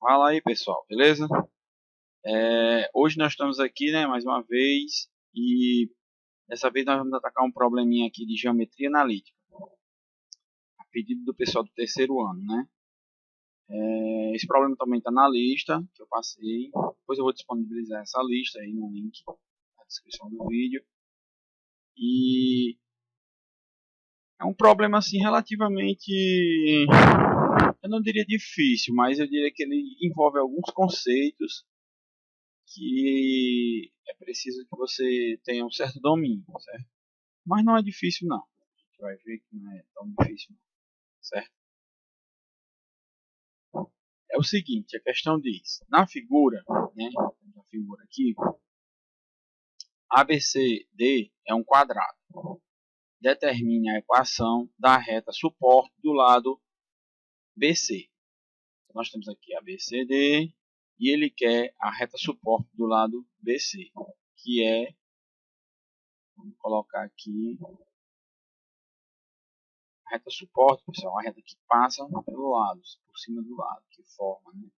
Fala aí, pessoal, beleza? Hoje nós estamos aqui, né, mais uma vez, e dessa vez nós vamos atacar um probleminha aqui de geometria analítica, a pedido do pessoal do terceiro ano, né? Esse problema também está na lista que eu passei, depois eu vou disponibilizar essa lista aí no link na descrição do vídeo. E é um problema assim relativamente, eu não diria difícil, mas eu diria que ele envolve alguns conceitos que é preciso que você tenha um certo domínio, certo? Mas não é difícil não. A gente vai ver que não é tão difícil, não, certo? É o seguinte, a questão diz, na figura, né, na figura aqui, ABCD é um quadrado. Determine a equação da reta suporte do lado BC. Então, nós temos aqui ABCD e ele quer a reta suporte do lado BC, que é, vamos colocar aqui, a reta suporte, pessoal, é uma reta que passa pelo lado, por cima do lado, que forma, né?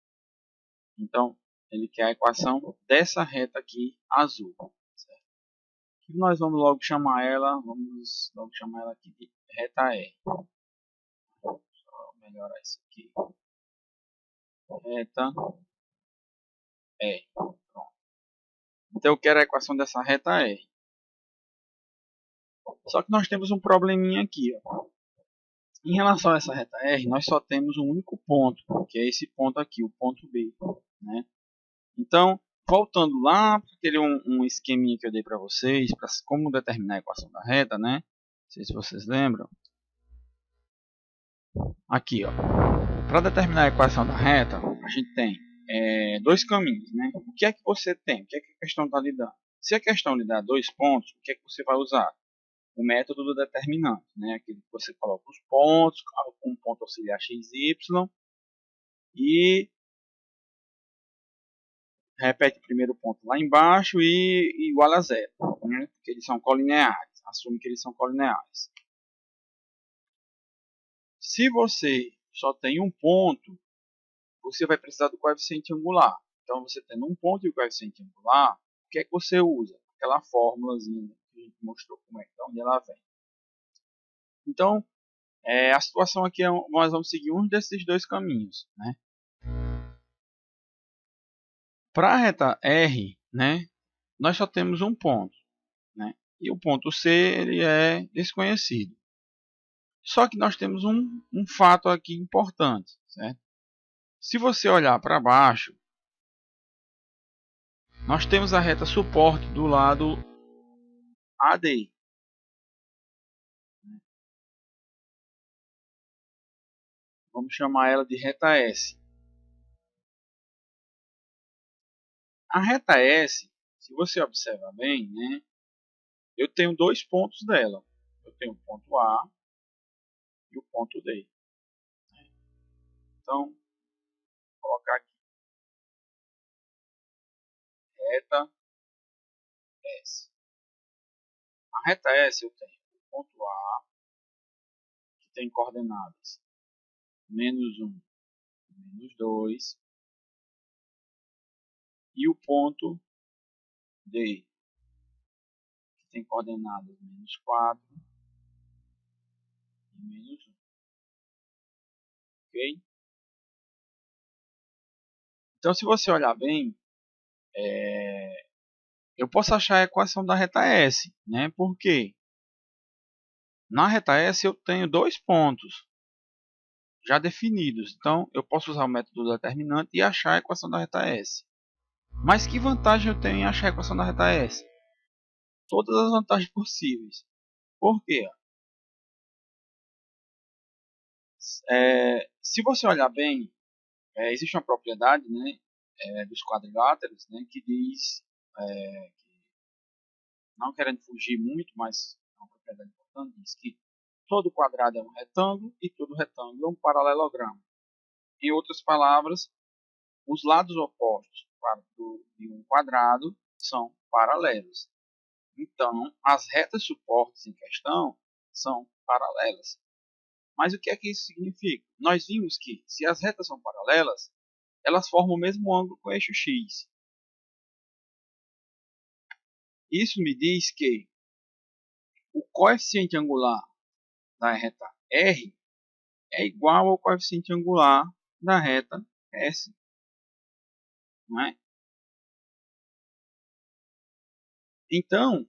Então, ele quer a equação dessa reta aqui, azul, certo? E nós vamos logo chamar ela, aqui de reta E. Só melhorar isso aqui. Reta E. Pronto. Então, eu quero a equação dessa reta E. Só que nós temos um probleminha aqui, ó. Em relação a essa reta R, nós só temos um único ponto, que é esse ponto aqui, o ponto B, né? Então, voltando lá para aquele um esqueminha que eu dei para vocês, para como determinar a equação da reta, né? Não sei se vocês lembram. Aqui, ó. Para determinar a equação da reta, a gente tem dois caminhos, né? O que é que você tem? O que é que a questão está lhe dando? Se a questão lhe dá dois pontos, o que é que você vai usar? O método do determinante, né? Aquele que você coloca os pontos, um ponto auxiliar x, y, e repete o primeiro ponto lá embaixo e igual a zero, né? Porque eles são colineares. Assume que eles são colineares. Se você só tem um ponto, você vai precisar do coeficiente angular. Então, você tendo um ponto e o coeficiente angular, o que é que você usa? Aquela fórmulazinha que a gente mostrou como é, de onde ela vem. Então, a situação aqui nós vamos seguir um desses dois caminhos, né? Para a reta R, né, nós só temos um ponto, né? E o ponto C ele é desconhecido. Só que nós temos um fato aqui importante, certo? Se você olhar para baixo, nós temos a reta suporte do lado AD. Vamos chamar ela de reta S. A reta S, se você observar bem, né, eu tenho dois pontos dela. Eu tenho o ponto A e o ponto D. Então, vou colocar aqui reta S. A reta S eu tenho o ponto A, que tem coordenadas menos 1, menos 2, e o ponto D, que tem coordenadas menos 4 e menos 1. Ok? Então, se você olhar bem, eu posso achar a equação da reta S, né? Por quê? Na reta S eu tenho dois pontos já definidos. Então, eu posso usar o método determinante e achar a equação da reta S. Mas que vantagem eu tenho em achar a equação da reta S? Todas as vantagens possíveis. Por quê? Se você olhar bem, existe uma propriedade, né, dos quadriláteros, né, que diz, não querendo fugir muito, mas é uma propriedade importante, diz que todo quadrado é um retângulo e todo retângulo é um paralelogramo. Em outras palavras, os lados opostos de um quadrado são paralelos. Então, as retas suportes em questão são paralelas. Mas o que é que isso significa? Nós vimos que, se as retas são paralelas, elas formam o mesmo ângulo com o eixo X. Isso me diz que o coeficiente angular da reta R é igual ao coeficiente angular da reta S, não é? Então,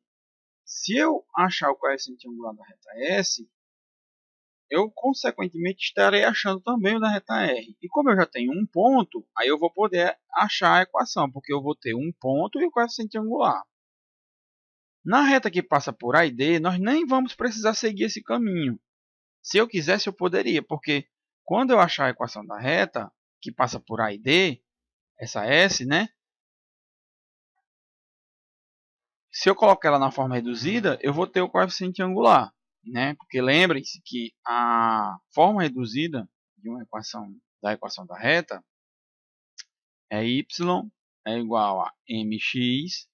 se eu achar o coeficiente angular da reta S, eu consequentemente estarei achando também o da reta R. E como eu já tenho um ponto, aí eu vou poder achar a equação, porque eu vou ter um ponto e o coeficiente angular. Na reta que passa por A e D, nós nem vamos precisar seguir esse caminho. Se eu quisesse, eu poderia, porque quando eu achar a equação da reta que passa por A e D, essa S, né? Se eu colocar ela na forma reduzida, eu vou ter o coeficiente angular, né? Porque lembrem-se que a forma reduzida de uma equação da reta é y é igual a mx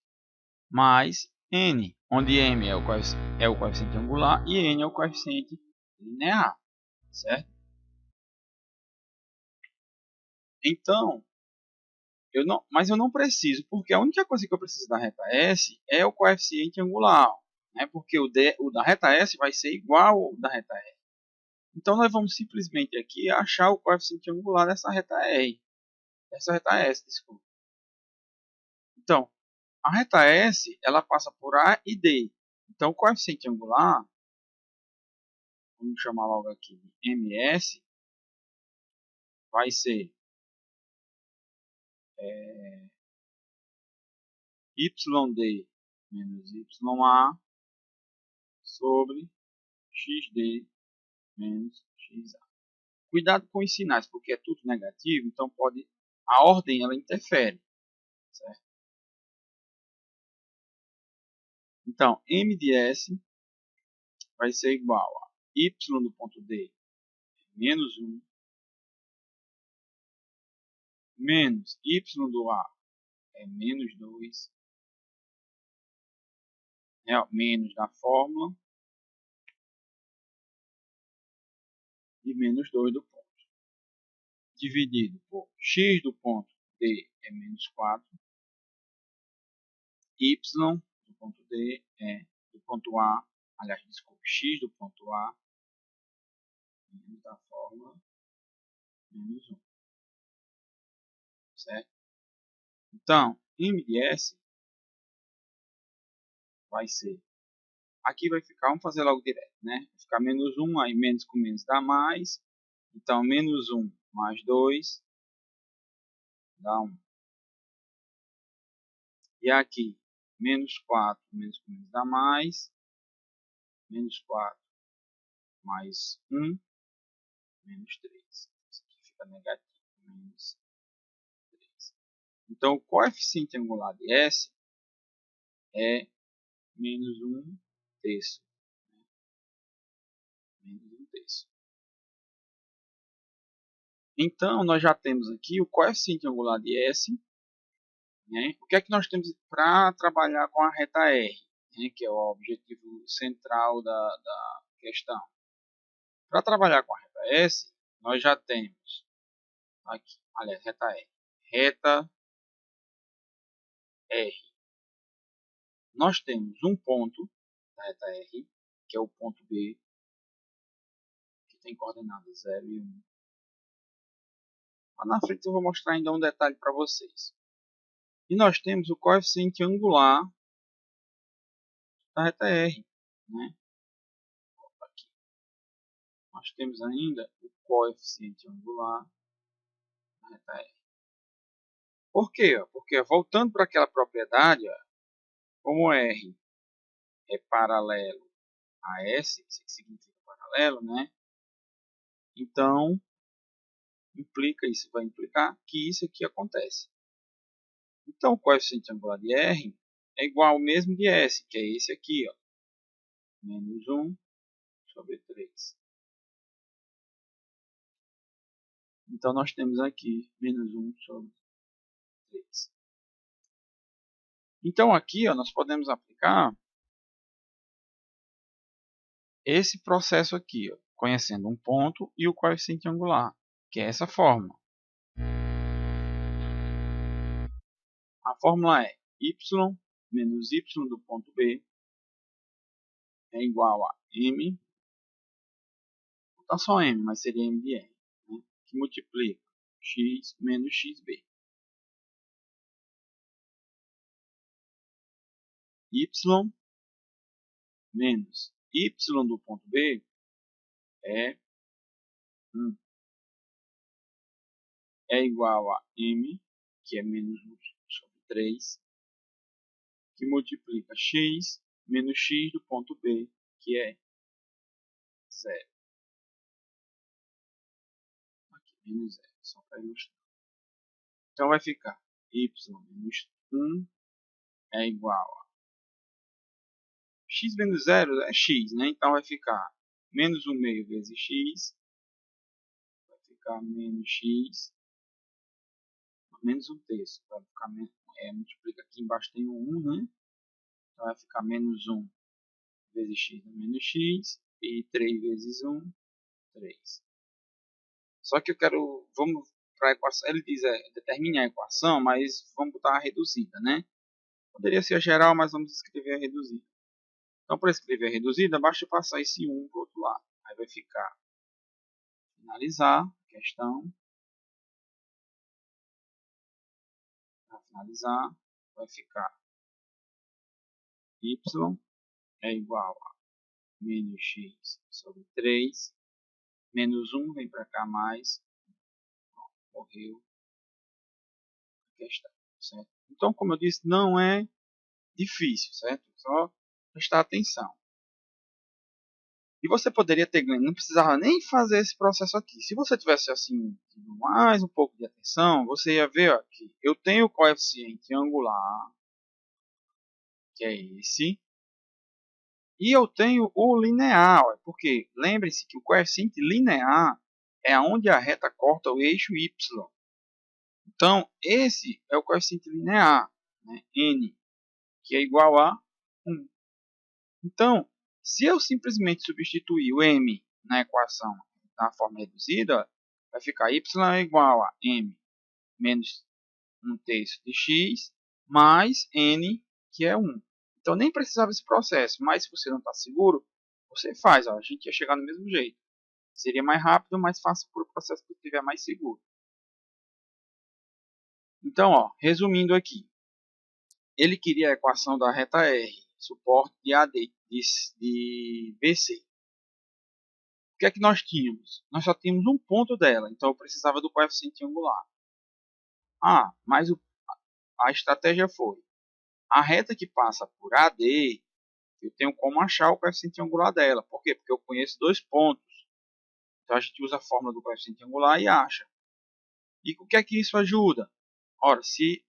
mais n, onde m é o coeficiente angular e n é o coeficiente linear, certo? Então, mas eu não preciso, porque a única coisa que eu preciso da reta S é o coeficiente angular, né? Porque o da reta S vai ser igual ao da reta R. Então nós vamos simplesmente aqui achar o coeficiente angular dessa reta R, dessa reta S, desculpa. Então, a reta S ela passa por A e D. Então o coeficiente angular, vamos chamar logo aqui de ms, vai ser yd menos ya sobre xd menos xa. Cuidado com os sinais, porque é tudo negativo, então a ordem ela interfere, certo? Então, m de s vai ser igual a y do ponto D menos 1 menos y do A é menos 2, né? Menos da fórmula e menos 2 do ponto. Dividido por x do ponto D é menos 4, y do ponto D é do ponto A, aliás, desculpe, x do ponto A menos da fórmula menos 1, certo? Então, m de s vai ser, aqui vai ficar, vamos fazer logo direto, né? Vai ficar menos 1, aí menos com menos dá mais, então menos 1 mais 2 dá 1. E aqui, menos 4 menos com menos dá mais, menos 4 mais 1, menos 3. Isso aqui fica negativo, menos 3. Então, o coeficiente angular de S é menos 1 terço. Menos 1 terço. Então, nós já temos aqui o coeficiente angular de S. Né? O que é que nós temos para trabalhar com a reta R, né? Que é o objetivo central da questão? Para trabalhar com a reta S, nós já temos aqui, aliás, reta R. Reta R. Nós temos um ponto da reta R, que é o ponto B, que tem coordenadas 0 e 1. Lá na frente eu vou mostrar ainda um detalhe para vocês. E nós temos o coeficiente angular da reta R. Né? Aqui. Nós temos ainda o coeficiente angular da reta R. Por quê? Porque voltando para aquela propriedade, como R é paralelo a S, isso significa paralelo, né? Então, isso vai implicar que isso aqui acontece. Então, o coeficiente angular de R é igual ao mesmo de S, que é esse aqui, ó, menos 1 sobre 3. Então, nós temos aqui menos 1 sobre 3. Então, aqui ó, nós podemos aplicar esse processo aqui, ó, conhecendo um ponto e o coeficiente angular, que é essa fórmula. A fórmula é y menos y do ponto B é igual a m, não só m, mas seria m de r, né? Que multiplica x menos xb. Y menos y do ponto B é igual a m, que é menos 1 sobre 3, que multiplica x menos x do ponto B, que é 0. Aqui, menos 0, só para ilustrar. Então vai ficar y menos 1 é igual a x menos 0 é x, né? Então vai ficar menos 1 meio vezes x, vai ficar menos x, menos 1 terço, vai ficar multiplica aqui embaixo tem um 1, né? Então vai ficar menos 1 vezes x menos x, e 3 vezes 1, 3. Só que eu quero, vamos para a equação, ele diz determine a equação, mas vamos botar a reduzida, né? Poderia ser a geral, mas vamos escrever a reduzida. Então, para escrever a reduzida, basta passar esse 1 para o outro lado. Aí vai ficar, finalizar a questão. Para finalizar, vai ficar y é igual a menos x sobre 3. Menos 1 vem para cá mais. Morreu a questão, certo? Então, como eu disse, não é difícil, certo? Só prestar atenção. E você poderia ter ganho, não precisava nem fazer esse processo aqui. Se você tivesse assim, mais um pouco de atenção, você ia ver ó, que eu tenho o coeficiente angular, que é esse, e eu tenho o linear, porque lembre-se que o coeficiente linear é onde a reta corta o eixo y. Então, esse é o coeficiente linear, né? N, que é igual a 1. Então, se eu simplesmente substituir o m na equação da forma reduzida, vai ficar y é igual a m menos 1 terço de x mais n, que é 1. Então, nem precisava desse processo, mas se você não está seguro, você faz. Ó, a gente ia chegar do mesmo jeito. Seria mais rápido, mais fácil para o processo que estiver mais seguro. Então, ó, resumindo aqui. Ele queria a equação da reta R, suporte de AD, de BC. O que é que nós tínhamos? Nós só tínhamos um ponto dela, então eu precisava do coeficiente angular. Ah, mas a estratégia foi, a reta que passa por AD, eu tenho como achar o coeficiente angular dela. Por quê? Porque eu conheço dois pontos. Então a gente usa a fórmula do coeficiente angular e acha. E o que é que isso ajuda? Ora, se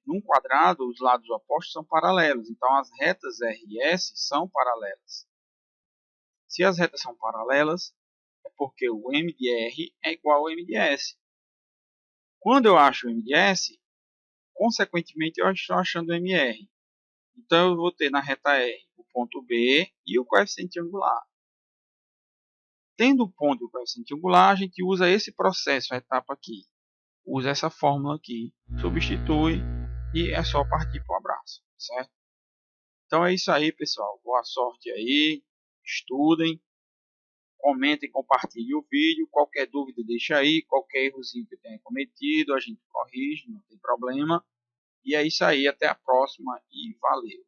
num quadrado os lados opostos são paralelos, então as retas R e S são paralelas. Se as retas são paralelas, é porque o M de R é igual ao M de S. Quando eu acho o M de S, consequentemente eu estou achando o MR. Então eu vou ter na reta R o ponto B e o coeficiente angular. Tendo o ponto e o coeficiente angular, a gente usa esse processo, a etapa aqui. Usa essa fórmula aqui, substitui e é só partir para o abraço, certo? Então é isso aí, pessoal. Boa sorte aí, estudem, comentem, compartilhem o vídeo. Qualquer dúvida deixa aí, qualquer errozinho que eu tenha cometido, a gente corrige, não tem problema. E é isso aí, até a próxima e valeu!